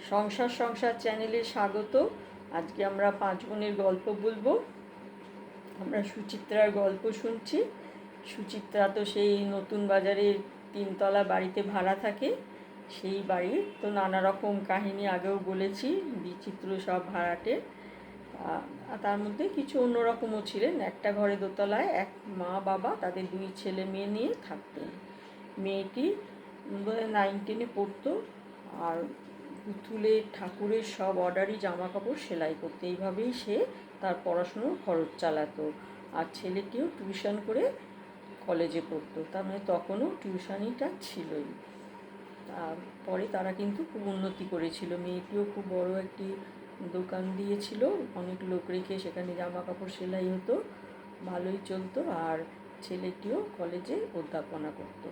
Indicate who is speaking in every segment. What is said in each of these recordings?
Speaker 1: সংসার সংসার চ্যানেলে স্বাগত। আজকে আমরা 5 বোনের গল্প বলবো। আমরা সুচিত্রার গল্প শুনছি। সুচিত্রা তো সেই নতুন বাজারের 3তলা বাড়িতে ভাড়া থাকে। সেই বাড়ির তো নানা রকম কাহিনী আগেও বলেছি, বিচিত্র সব ভাড়াটে। তার মধ্যে কিছু অন্যরকমও ছিলেন। একটা ঘরে দোতলায় এক মা বাবা তাদের 2 ছেলে মেয়ে নিয়ে থাকতেন। মেয়েটি 9-10-এ পড়তো আর পুতুলের ঠাকুরের সব অর্ডারই জামা কাপড় সেলাই করতো। এইভাবেই সে তার পড়াশুনোর খরচ চালাতো। আর ছেলেটিও টিউশন করে কলেজে পড়তো। তার মানে তখনও টিউশনিটা ছিলই। তারপরে তারা কিন্তু খুব উন্নতি করেছিল। মেয়েটিও খুব বড় একটি দোকান দিয়েছিল, অনেক লোক রেখে সেখানে জামা কাপড় সেলাই হতো, ভালোই চলতো। আর ছেলেটিও কলেজে অধ্যাপনা করতো।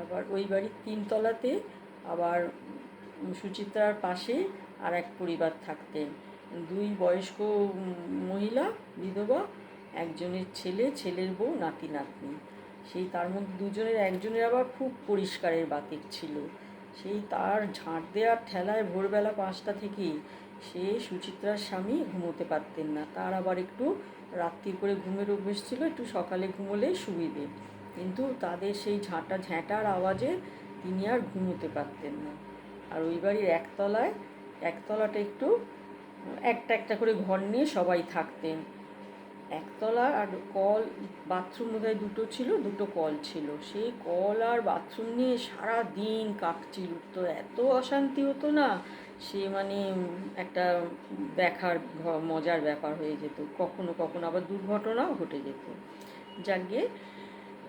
Speaker 1: আবার ওই বাড়ির 3তলাতে আবার সুচিত্রার পাশে আর এক পরিবার থাকতেন। 2 বয়স্ক মহিলা বিধবা, একজনের ছেলে, ছেলের বউ, নাতি নাতনি। সেই তার মধ্যে দুজনের একজনের আবার খুব পরিষ্কারের বাতিক ছিল। সেই তার ঝাঁট দেওয়ার ঠেলায় ভোরবেলা 5টা থেকেই সে সুচিত্রার স্বামী ঘুমোতে পারতেন না। তার আবার একটু রাত্রির করে ঘুমের অভ্যেস ছিল, একটু সকালে ঘুমোলেই সুবিধে। কিন্তু তাদের সেই ঝ্যাঁটার আওয়াজে তিনি আর ঘুমোতে পারতেন না। আর ওই বাড়ির একতলাটা একটু একটা একটা করে ঘর নিয়ে সবাই থাকতেন। একতলা আর কল, বাথরুম বোধহয় 2টো ছিল, 2টো কল ছিল। সেই কল আর বাথরুম নিয়ে সারা দিন কাকচিল উঠতো, এত অশান্তি হতো না সে মানে একটা দেখার মজার ব্যাপার হয়ে যেত। কখনো কখনো আবার দুর্ঘটনাও ঘটে যেত। যাকে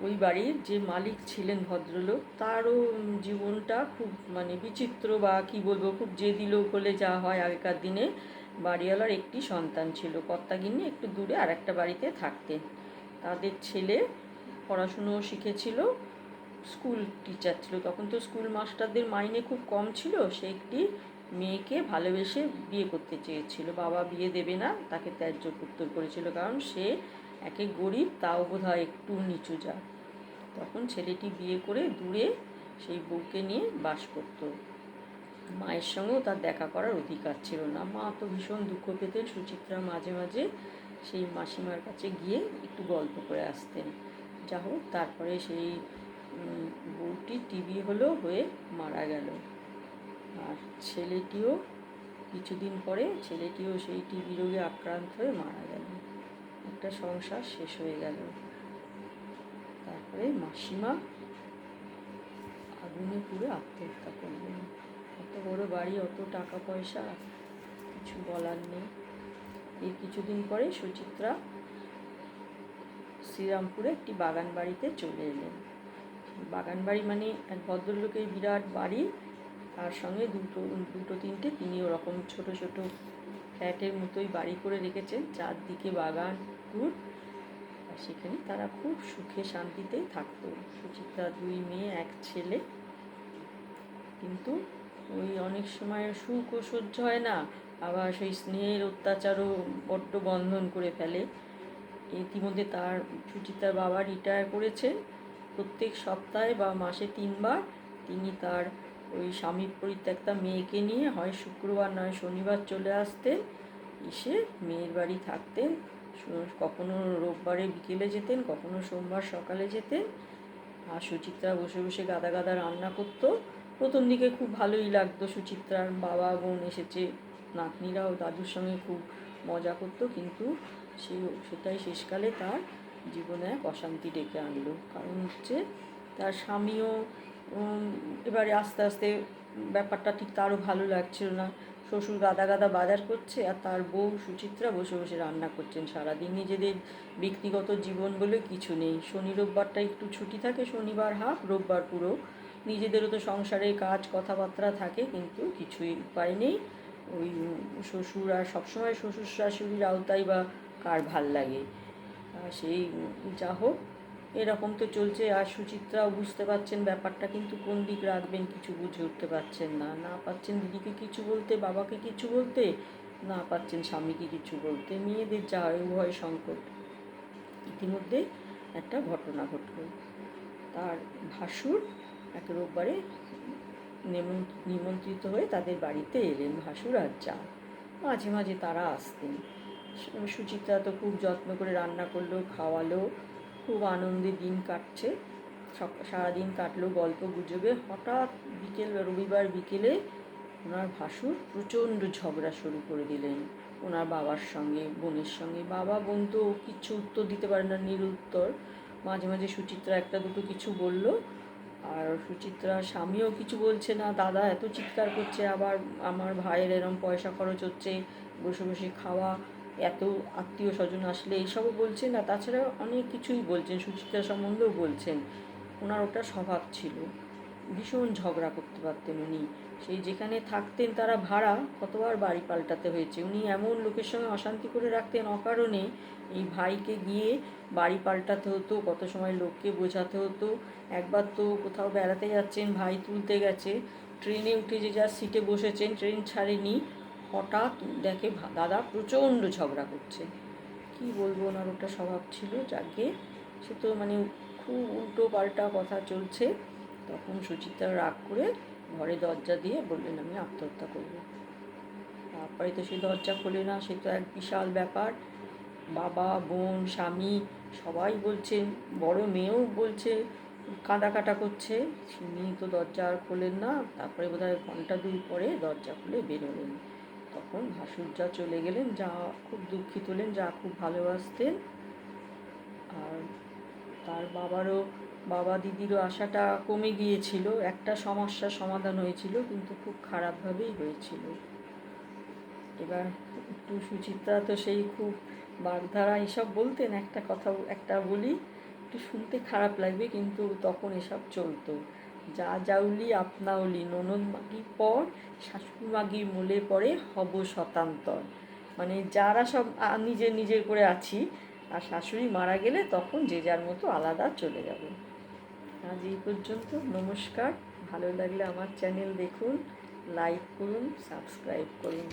Speaker 1: ওই বাড়ির যে মালিক ছিলেন ভদ্রলোক, তারও জীবনটা খুব মানে বিচিত্র, বা কী বলবো, খুব জেদি লোক হলে যা হয় আগেকার দিনে। বাড়িওয়ালার একটি সন্তান ছিল, কর্তাগিন্নি একটু দূরে আর একটা বাড়িতে থাকতেন। তাদের ছেলে পড়াশুনো শিখেছিল, স্কুল টিচার ছিল। তখন তো স্কুল মাস্টারদের মাইনে খুব কম ছিল। সে একটি মেয়েকে ভালোবেসে বিয়ে করতে চেয়েছিল। বাবা বিয়ে দেবে না, তাকে ত্যায্য পুত্তর করেছিল, কারণ সে একে গরিব, তাও বোধ হয় একটু নিচু জাত। তখন ছেলেটি বিয়ে করে দূরে সেই বউকে নিয়ে বাস করত। মায়ের সঙ্গেও তার দেখা করার অধিকার ছিল না। মা তো ভীষণ দুঃখ পেতেন। সুচিত্রা মাঝে মাঝে সেই মাসিমার কাছে গিয়ে একটু গল্প করে আসতেন। যা হোক, তারপরে সেই বউটি টিবি হয়ে মারা গেল। আর ছেলেটিও কিছুদিন পরে সেই টিবি রোগে আক্রান্ত হয়ে মারা গেল। একটা সংসার শেষ হয়ে গেল। তারপরে মাসিমা আগুনে পুড়ে আত্মহত্যা করলেন। অত বড় বাড়ি, অত টাকা পয়সা, কিছু বলার নেই। এর কিছুদিন পরে সুচিত্রা শ্রীরামপুরে একটি বাগান বাড়িতে চলে এলেন। বাগান বাড়ি মানে এক ভদ্রলোকের বিরাট বাড়ি, তার সঙ্গে দুটো তিনটে তিনি ওরকম ছোট ছোট ফ্ল্যাটের মতোই বাড়ি করে রেখেছেন, চারদিকে বাগান পুকুর। আর সেখানে তারা খুব সুখে শান্তিতেই থাকতো। সুচিত্রা 2 মেয়ে 1 ছেলে। কিন্তু ওই অনেক সময় সুখও সহ্য হয় না, আবার সেই স্নেহের অত্যাচারও বড্ড বন্ধন করে ফেলে। ইতিমধ্যে তার সুচিত্রার বাবা রিটায়ার করেছেন। প্রত্যেক সপ্তাহে বা মাসে 3 বার তিনি তার ওই স্বামী পরিত্যক্তা মেয়েকে নিয়ে হয় শুক্রবার নয় শনিবার চলে আসতেন। এসে মেয়ের বাড়ি থাকতেন। কখনো রোববারে বিকেলে যেতেন, কখনো সোমবার সকালে যেতেন। আর সুচিত্রা বসে বসে গাদা গাদা রান্না করতো। প্রথম দিকে খুব ভালোই লাগতো। সুচিত্রার বাবা বোন এসেছে, নাতনিরাও দাদুর সঙ্গে খুব মজা করতো। কিন্তু সেটাই শেষকালে তার জীবনে এক অশান্তি ডেকে আনলো। কারণ হচ্ছে তার স্বামীও এবারে আস্তে আস্তে ব্যাপারটা ঠিক তারও ভালো লাগছিল না। শ্বশুর গাদা গাদা বাজার করছে আর তার বউ সুচিত্রা বসে বসে রান্না করছেন সারাদিন। নিজেদের ব্যক্তিগত জীবন বলে কিছু নেই। শনি রোববারটা একটু ছুটি থাকে, শনিবার হাফ, রোববার পুরো। নিজেদেরও তো সংসারে কাজ কথাবার্তা থাকে, কিন্তু কিছুই উপায় নেই। ওই শ্বশুর, আর সবসময় শ্বশুর শাশুড়ির আওতাই বা কার ভাল লাগে। সেই যা হোক, এরকম তো চলছে। আর সুচিত্রাও বুঝতে পারছেন ব্যাপারটা, কিন্তু কোন দিক রাখবেন কিছু বুঝে উঠতে পারছেন না। না পাচ্ছেন দিদিকে কিছু বলতে, বাবাকে কিছু বলতে, না পাচ্ছেন স্বামীকে কিছু বলতে। মেয়েদের যা হয় উভয় সংকট। ইতিমধ্যে একটা ঘটনা ঘটল। তার ভাসুর এক রোববারে নিমন্ত্রিত হয়ে তাদের বাড়িতে এলেন ভাসুর আর যা। মাঝে মাঝে তারা আসতেন। সুচিত্রা তো খুব যত্ন করে রান্না করলো, খাওয়ালো, খুব আনন্দে দিন কাটছে। সারাদিন কাটলো গল্প গুজবে। হঠাৎ রবিবার বিকেলে ওনার ভাসুর প্রচণ্ড ঝগড়া শুরু করে দিলেন ওনার বাবার সঙ্গে, বোনের সঙ্গে। বাবা বোন তো কিচ্ছু উত্তর দিতে পারে না, নিরুত্তর। মাঝে মাঝে সুচিত্রা একটা দুটো কিছু বলল, আর সুচিত্রার স্বামীও কিছু বলছে না। দাদা এত চিৎকার করছে, আবার আমার ভাইয়ের এরম পয়সা খরচ হচ্ছে, বসে বসে খাওয়া, এত আত্মীয় স্বজন আসলে এইসবও বলছেন। না তাছাড়া অনেক কিছুই বলছেন, সুচিত্রা সম্বন্ধেও বলছেন। ওনার ওটা স্বভাব ছিল, ভীষণ ঝগড়া করতে পারতেন উনি। সেই যেখানে থাকতেন তারা ভাড়া, কতবার বাড়ি পাল্টাতে হয়েছে। উনি এমন লোকের সঙ্গে অশান্তি করে রাখতেন অকারণে। এই ভাইকে গিয়ে বাড়ি পাল্টাতে হতো, কত সময় লোককে বোঝাতে হতো। একবার তো কোথাও বেড়াতে যাচ্ছেন, ভাই তুলতে গেছে, ট্রেনে উঠে যে যার সিটে বসেছেন, ট্রেন ছাড়েনি, হঠাৎ দেখে দাদা প্রচণ্ড ঝগড়া করছে। কি বলবো, ওনার ওটা স্বভাব ছিল। যাকে সে তো মানে খুব উল্টো পাল্টা কথা চলছে। তখন সুচিত্রা রাগ করে ঘরে দরজা দিয়ে বললেন আমি আত্মহত্যা করব। তারপরে তো সে দরজা খোলে না, সে তো এক বিশাল ব্যাপার। বাবা বোন স্বামী সবাই বলছেন, বড় মেয়েও বলছে, কাঁদা করছে। তিনি তো দরজা আর খোলেন না। তারপরে বোধহয় ঘন্টা দুই পরে দরজা খুলে বেরোলেন। তখন ভাসুর যা চলে গেলেন, যা খুব দুঃখিত হলেন, যা খুব ভালোবাসতেন। আর তার বাবা দিদিরও আশাটা কমে গিয়েছিল। একটা সমস্যার সমাধান হয়েছিল, কিন্তু খুব খারাপভাবেই হয়েছিল। এবার একটু সুচিত্রা তো সেই খুব বাগধারা এসব বলতেন। একটা কথা একটা বলি, একটু শুনতে খারাপ লাগবে, কিন্তু তখন এসব চলতো। যা যাউলি আপনাউলি, ননদ মাগির পর শাশুড়ি মাগির মোলে পড়ে হব শতান্তর। মানে যারা সব নিজের নিজের করে আছি, আর শাশুড়ি মারা গেলে তখন যে যার মতো আলাদা চলে যাবে। আজ এই পর্যন্ত। নমস্কার। ভালো লাগলে আমার চ্যানেল দেখুন, লাইক করুন, সাবস্ক্রাইব করুন।